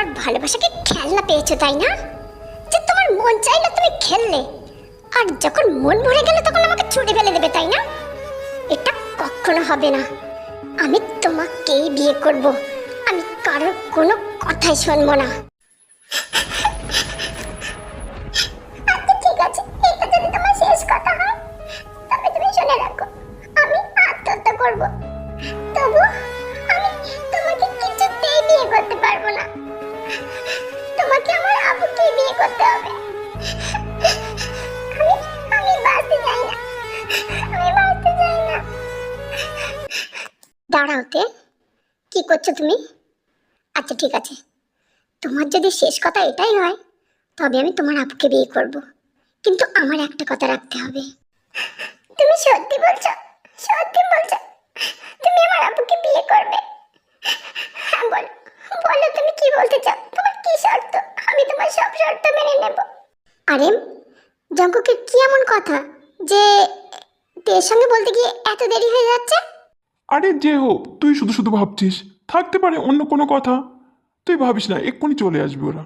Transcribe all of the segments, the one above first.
তোমার ভালোবাসাকে খেলনা পেয়েছো তাই না? যে তোমার মন চাইলে তুমি খেললে, আর যখন মন ভরে গেল তখন আমাকে ছুড়ে ফেলে দেবে তাই না? এটা কখনো হবে না। আমি তোমাকেই বিয়ে করব। আমি কারোর কোনো কথাই শুনবো না। আচ্ছা ঠিক আছে, এটা যদি তোমার শেষ কথা হয় তবে তুমি শুনে রাখো, আমি আত্মহত্যা করব। তবু আমি তোমাকে কিছুতেই বিয়ে করতে পারবো না। তোমাকে আমার আব্বুকে বিয়ে করতে হবে। আমি বাঁচতে চাই না, আমি বাঁচতে চাই না। দাঁড়াওতে, কি করছো তুমি? আচ্ছা ঠিক আছে, তোমার যদি শেষ কথা এটাই হয় তবে আমি তোমার আব্বুকে বিয়ে করব, কিন্তু আমার একটা কথা রাখতে হবে। তুমি সত্যি বলছো? সত্যি বলছো তুমি আমার আব্বুকে বিয়ে করবে? হ্যাঁ বলো, বলো তুমি কি বলতে চাও, তোমার কি শর্ত? আমি তোমার সব শর্ত মেনে নেব। আরে জঙ্কুকের কি এমন কথা যে তের সঙ্গে বলতে গিয়ে এত দেরি হয়ে যাচ্ছে? আরে যে হোক, তুই শুধু শুধু ভাবছিস, থাকতে পারে অন্য কোনো কথা। তুই ভাবিস না, এক্ষুনি চলে আসবে ওরা।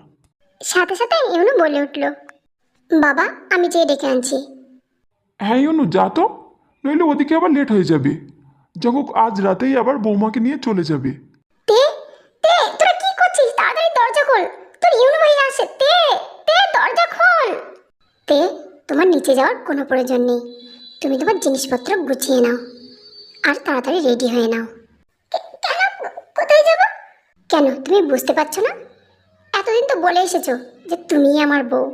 সাথে সাথে ইউনু বলে উঠল, বাবা আমি যেয়ে ডেকে আনছি। হ্যাঁ ইউনু, যা তো, নইলে ওদিকে আবার লেট হয়ে যাবে। জঙ্কুক আজ রাতেই আবার বৌমাকে নিয়ে চলে যাবে। তে তে তোরা কি করছিস? তাড়াতাড়ি দরজা খোল, তোর ইউনু ভাই আসে। তে তে দরজা খোল। তে তোমার নিচে যাওয়ার কোনো প্রয়োজন নেই, তুমি তোমার জিনিসপত্র গুছিয়ে নাও আর তাড়াতাড়ি রেডি হয়ে নাও। কেন? কোথায় যাব? কেন তুমি বুঝতে পারছো না? এতদিন তো বলে এসেছো যে তুমিই আমার বউ,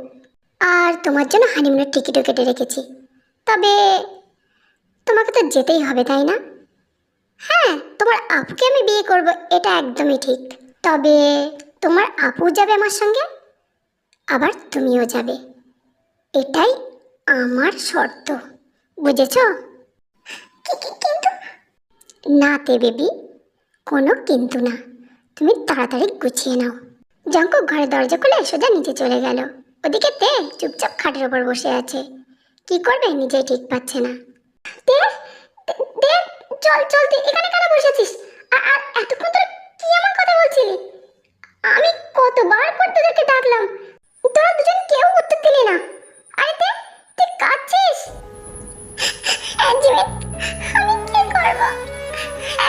আর তোমার জন্য হানিমুনের টিকিটও কেটে রেখেছি। তবে তোমাকে তো যেতেই হবে তাই না? হ্যাঁ, তোমার আপুকে আমি বিয়ে করব, এটা একদমই ঠিক। তবে তোমার আপু যাবে আমার সঙ্গে, আবার তুমিও যাবে। এটাই আমার শর্ত, বুঝেছো? কিন্তু না তে বেবি, কোনো কিন্তু না। তুমি তাড়াতাড়ি গুছিয়ে নাও। জঙ্কুক ঘরে দরজা খুলে সোজা নিচে চলে গেল। ওদিকে তে চুপচাপ খাটের ওপর বসে আছে, কি করবে নিজেই ঠিক পাচ্ছে না। তে তে চল চল, তুই এখানে কেন বসেছিস? আর এতক্ষণ ধরে কি এমন কথা বলছিলি? আমি কতবার করে তোদেরকে ডাকলাম, তোরা দুজন কেউ উত্তর দিলি না। আরে তে তুই কাঁদছিস? জিমিত, আমি কি করব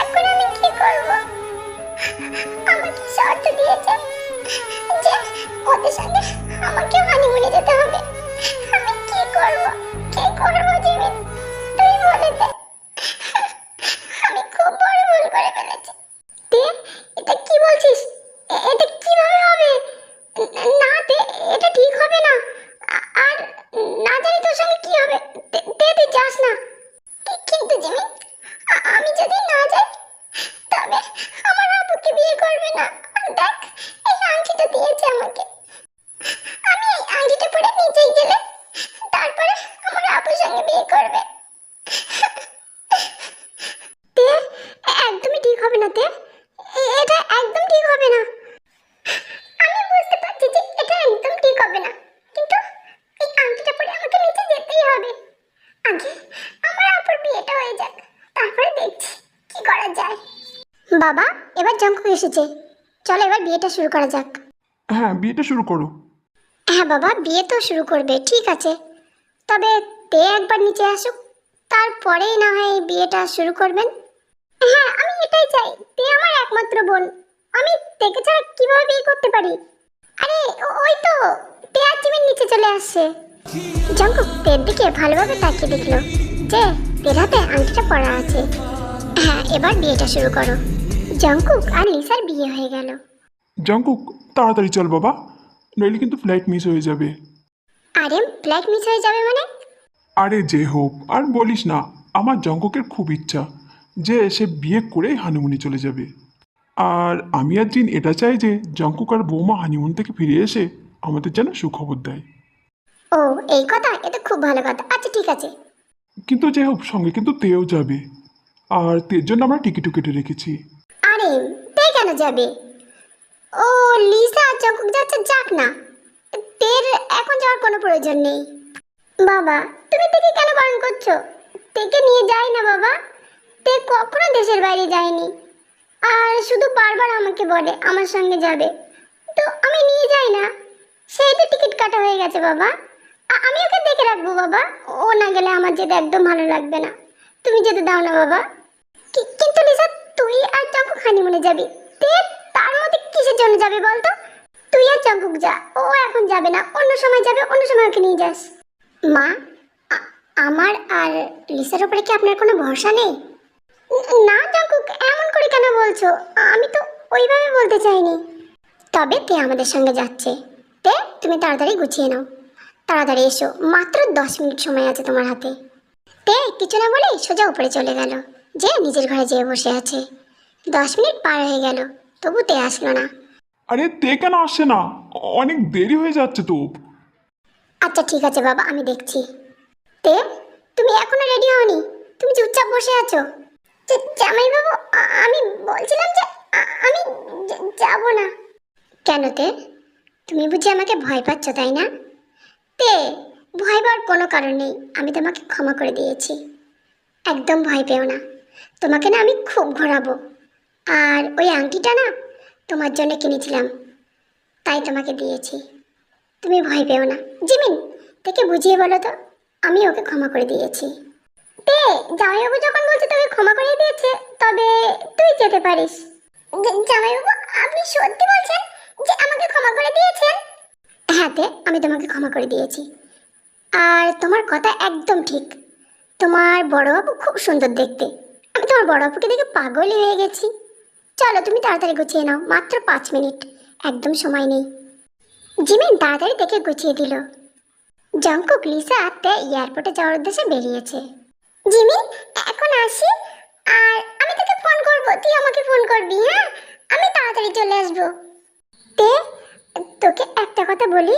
এখন? আমি কি করব? আমাকে শর্ত দিয়েছে যে ওদের সঙ্গে আমাকে হানিমুনে যেতে হবে। আমি কি করব? কি করব জিমিত, তুই বলে দে। আমি খুব বড় ভুল করে ফেলেছি। তে এটা কি বলছিস? এটা কিভাবে হবে? না তে, এটা ঠিক হবে না। আর না জানি তোর সঙ্গে কি হবে। তে তুই যাস না। কিন্তু জিমি, আমি যদি না যাই তবে আমার আপুকে বিয়ে করবে না। দেখ, এই আংটিটা দিয়েছে আমাকে, আমি এই আংটিটা পরে নিচেই গেলে তারপরে আমার আপুর সঙ্গে বিয়ে করবে। তে একদমই ঠিক হবে না। তে এটা একদম ঠিক হবে না। আমি বুঝতে পারছি যে এটা একদম ঠিক হবে না, কিন্তু এই আংটিটা পরে আমাকে নিচে যেতেই হবে। আগে আমার আপুর বিয়েটা হয়ে যাক, তারপরে দেখছি কি করা যায়। বাবা এবার জঙ্কুক এসেছে, চলো এবার বিয়েটা শুরু করা যাক। হ্যাঁ, বিয়েটা শুরু করো। হ্যাঁ বাবা, বিয়ে তো শুরু করবে ঠিক আছে, তবে তে একবার নিচে আসুক, তারপরেই না হয় বিয়েটা শুরু করবেন। হ্যাঁ আমি এটাই চাই, তে আমার একমাত্র বোন, আমি তেকে ছাড়া কিভাবে বিয়ে করতে পারি? আরে ওই তো তে আর জিমিন নিচে চলে আসছে। জঙ্কুক তের দিকে ভালোভাবে তাকিয়ে দেখলো যে তের হাতে আংটিটা পরা আছে। হ্যাঁ এবার বিয়েটা শুরু করো। জঙ্কুক আর লিসার বিয়ে হয়ে গেল। জঙ্কুক তাড়াতাড়ি চল বাবা, নইলে কিন্তু ফ্লাইট মিস হয়ে যাবে। আরে ফ্লাইট মিস হয়ে যাবে মানে? আরে যে হোক, আর বলিস না, আমার জঙ্কুকের খুব ইচ্ছা যে সে বিয়ে করেই হানিমুনে চলে যাবে। আর আমি আর জিন এটা চাই যে জঙ্কুক আর বৌমা হানিমুন থেকে ফিরে এসে আমাদের যেন সুখবর দেয়। ও এই কথা, এটা খুব ভালো কথা। আচ্ছা ঠিক আছে। কিন্তু যে হোক, সঙ্গে কিন্তু তেও যাবে, আর তের জন্য আমরা টিকিটও কেটে রেখেছি। আরে তে কেন যাবে? ও লিসা আর জঙ্কুক যাচ্ছে, যাক না, তের এখন যাওয়ার কোনো প্রয়োজন নেই। বাবা তুমি তেকে কেন বারণ করছো? তেকে নিয়ে যাই না বাবা, তে কখনো দেশের বাইরে যায়নি, আর শুধু বারবার আমাকে বলে আমার সঙ্গে যাবে। তো আমি নিয়ে যাই না, সেই তো টিকিট কাটা হয়ে গেছে বাবা। আমি ওকে দেখে রাখবো বাবা, ও না গেলে আমার যেতে একদম ভালো লাগবে না। তুমি যেতে দাও না বাবা। কিন্তু লিসা, তুই আর জঙ্কুক হানিমুনে যাবি, তে তার মধ্যে কিসের জন্য যাবে বলতো? তুই আর জঙ্কুক যা, ও এখন যাবে না, অন্য সময় যাবে, অন্য সময় ওকে নিয়ে যাস। মা, আমার আর লিসার উপরে কি আপনার কোনো ভরসা নেই? না জঙ্কুক, এমন করে কেন বলছো? আমি তো ওইভাবে বলতে চাইনি। তবে তে আমাদের সঙ্গে যাচ্ছে। তে তুমি তাড়াতাড়ি গুছিয়ে নাও, তাড়াতাড়ি এসো, মাত্র 10 মিনিট সময় আছে তোমার হাতে। তে কিছু না বলে সোজা উপরে চলে গেল, যে নিজের ঘরে যেয়ে বসে আছে। 10 মিনিট পার হয়ে গেল, তবু তে আসলো না। আরে তে কেন আসছে না? অনেক দেরি হয়ে যাচ্ছে তো। আচ্ছা ঠিক আছে বাবা, আমি দেখছি। তে তুমি এখনো রেডি হওনি? তুমি চুপচাপ বসে আছো। জামাই বাবু, আমি বলছিলাম যে আমি যাব না। কেন তে? তুমি বুঝি আমাকে ভয় পাচ্ছ, তাই না? তে ভয় পাওয়ার কোনো কারণ নেই, আমি তোমাকে ক্ষমা করে দিয়েছি। একদম ভয় পেও না, তোমাকে না আমি খুব ঘোরাবো। আর ওই আংটিটা না তোমার জন্য কিনেছিলাম, তাই তোমাকে দিয়েছি। তুমি ভয় পেও না। জিমিন, থেকে বুঝিয়ে বলো তো, আমি ওকে ক্ষমা করে দিয়েছি। তে জামাইবাবু যখন বলছে তোকে ক্ষমা করে দিয়েছে, তবে তুই যেতে পারিস। জামাইবাবু, আপনি সত্যি বলছেন যে আমাকে ক্ষমা করে দিয়েছেন? হ্যাঁ তে, আমি তোমাকে ক্ষমা করে দিয়েছি। আর তোমার কথা একদম ঠিক, তোমার বড় বাবু খুব সুন্দর দেখতে। আমি তোমার বড় বাবুকে দেখে পাগলই হয়ে গেছি। চলো তুমি তাড়াতাড়ি গুছিয়ে নাও, মাত্র 5 মিনিট, একদম সময় নেই। জিমিন তাড়াতাড়ি দেখে গুছিয়ে দিল। জঙ্কুক লিসা তে এয়ারপোর্টে যাওয়ার উদ্দেশ্যে বেরিয়েছে। জিমিন, এখন আসি, আর আমি তোকে ফোন করব, তুই আমাকে ফোন করবি, হ্যাঁ? আমি তাড়াতাড়ি চলে আসবো। তে তোকে একটা কথা বলি,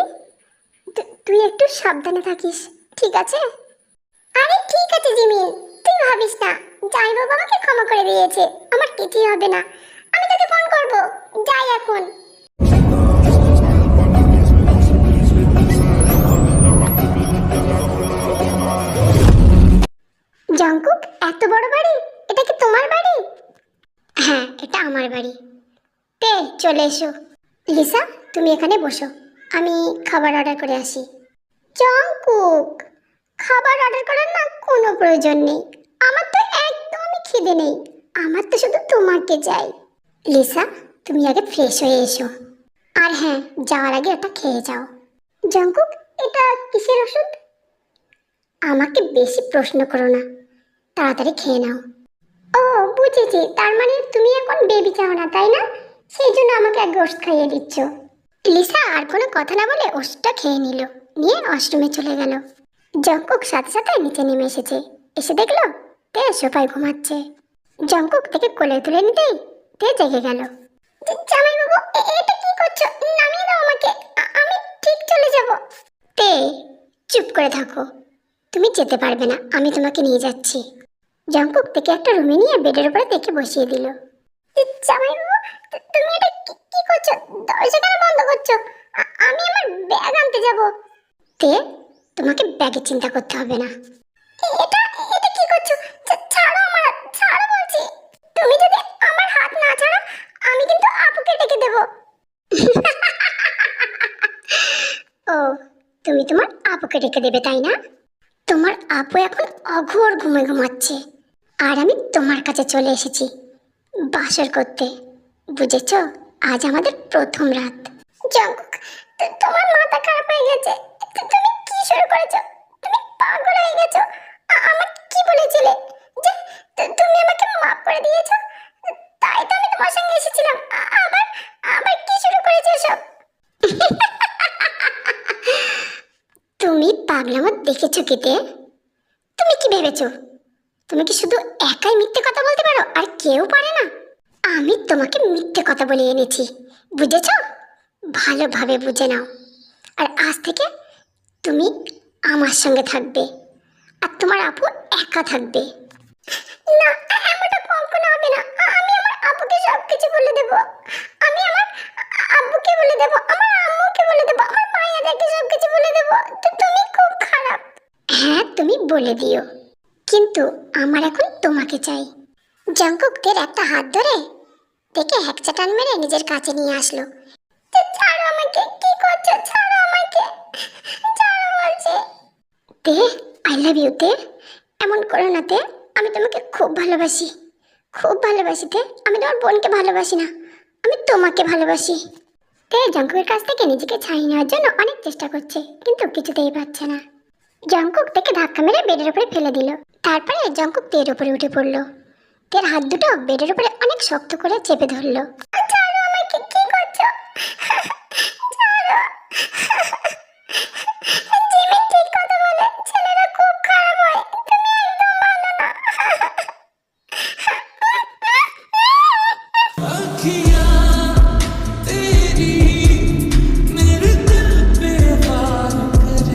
তুই একটু সাবধানে থাকিস, ঠিক আছে? আরে ঠিক আছে জিমিন, তুই ভাবিস না, যাই বাবা আমাকে ক্ষমা করে দিয়েছে, আমার কিছুই হবে না। আমি তোকে ফোন করব, যাই এখন। জঙ্কুক, এত বড় বাড়ি, এটা কি তোমার বাড়ি? হ্যাঁ, এটা আমার বাড়ি। তে চলে এসো। লিসা, তুমি এখানে বসো, আমি খাবার অর্ডার করে আসি। জঙ্কুক, খাবার অর্ডার করার না কোনো প্রয়োজন নেই, আমার তো একদমই খিদে নেই, আমার তো শুধু তোমাকে চাই। লিসা, তুমি আগে ফ্রেশ হয়ে এসো, আর হ্যাঁ, যাওয়ার আগে ওটা খেয়ে যাও। জঙ্কুক, এটা কিসের ওষুধ? আমাকে বেশি প্রশ্ন করো না, তাড়াতাড়ি খেয়ে নাও। ও বুঝেছি, তার মানে তুমি এখন বেবি চাও না, তাই না? সেই জন্য আমাকে এক ওষুধ খাইয়ে দিচ্ছ। লিসা আর কোনো কথা না বলে ওষুধটা খেয়ে নিল, নিয়ে ওয়াশরুমে চলে গেল। জঙ্কুক সাথে সাথে নিচে নেমে এসেছে, এসে দেখলো তে সোফায় ঘুমাচ্ছে। জঙ্কুক থেকে কোলে তুলে নিতেই তে জেগে গেল। জামাইবাবু, এটা কি করছো? নামিয়ে দাও আমাকে, আমি ঠিক চলে যাব। তে চুপ করে থাকো, তুমি যেতে পারবে না, আমি তোমাকে নিয়ে যাচ্ছি। জঙ্কুক থেকে একটা রুমে নিয়ে বেডের উপরে দেখে বসিয়ে দিল। জামাইবাবু, তুমি এটা কি করছো? দরজা কেন বন্ধ করছো? আমি আমার ব্যাগ আনতে যাব। তে তোমাকে ব্যাগের চিন্তা করতে হবে না। এটা এটা কি করছো? ছাড়ো আমার হাত, ছাড়ো বলছি। তুমি যদি আমার হাত না ছাড়ো, আমি কিন্তু আপুকে ডেকে দেব। ও, তুমি তোমার আপুকে ডেকে দেবে, তাই না? তোমার আপু এখন অঘোর ঘুমে ঘুমাচ্ছে, আর আমি তোমার কাছে চলে এসেছি বাসর করতে। বুঝেছ, আজ আমাদের প্রথম রাত। জঙ্কুক, তোমার মাথা খারাপ হয়ে গেছে, তুমি কি শুরু করেছো? তুমি পাগল হয়ে গেছো। আমার কি বলেছিলে যে তুমি আমাকে মাফ করে দিয়েছো? তাই তো আমি তোমার সঙ্গে এসেছিলাম, আবার আবার কি শুরু করেছো সব? তুমি পাগলামো দেখেছো কিতে? তুমি কি ভেবেছো তুমি কি শুধু একাই মিথ্যে কথা বলতে পারো আর কেউ পারে না? আমি তোমাকে মিথ্যে কথা বলে এনেছি, বুঝেছো? ভালোভাবে বুঝে নাও। আর আজ থেকে তুমি আমার সঙ্গে থাকবে, আর তোমার আপু একা থাকবে। না, এমনটা কখনো হবে না। আমি আমার আপুকে সবকিছু বলে দেব, আমি আমার আব্বুকে বলে দেব, আমার আম্মুকে বলে দেব, আমার মায়েদেরকে সবকিছু বলে দেব। তো তুমি খুব খারাপ। হ্যাঁ, তুমি বলে দিও, কিন্তু আমার এখন তোমাকে চাই। জঙ্কুকের একটা হাত ধরে দেখে হ্যাকচা টান মেরে নিজের কাছে নিয়ে আসলো। ছাড়ো তে আই লাভ ইউ তে, এমন করো না তে, আমি তোমাকে খুব ভালোবাসি, খুব ভালোবাসি তে, আমি তোমার বোনকে ভালোবাসি না, আমি তোমাকে ভালোবাসি। তে জঙ্কুকের কাছ থেকে নিজেকে ছাড়িয়ে নেওয়ার জন্য অনেক চেষ্টা করছে, কিন্তু কিছুতেই পারছে না। জঙ্কুক তাকে ধাক্কা মেরে বেডের উপরে ফেলে দিল। তারপরে জঙ্কুক তের উপরে উঠে পড়লো। তের হাত দুটো বেডের উপরে অনেক শক্ত করে চেপে ধরলো। ছাড়ো আমাকে, কি করছো? ছাড়ো। জিমিন ঠিক কথা বলে, ছেলেরা খুব খারাপ হয়, তুমি একদম ভালো না।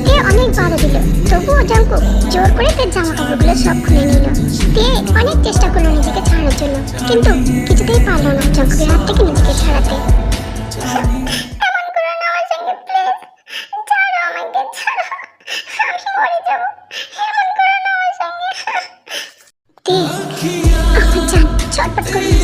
তে অনেক বাধা দিল, তবুও জঙ্কুক জোর করে তার জামা কাপড়গুলো সব খুলে নিল। তে অনেক চেষ্টা করলো নিজেকে ছাড়ানোর জন্য, কিন্তু কিছুতেই পারলো না জঙ্কুকের হাত থেকে নিজেকে ছাড়াতে। এমন করো না আমার সঙ্গে প্লিজ, ছাড়ো আমাকে, ছাড়ো, আমি মরে যাব, এমন করো না আমার সঙ্গে। তে আমার জান ছটফট করে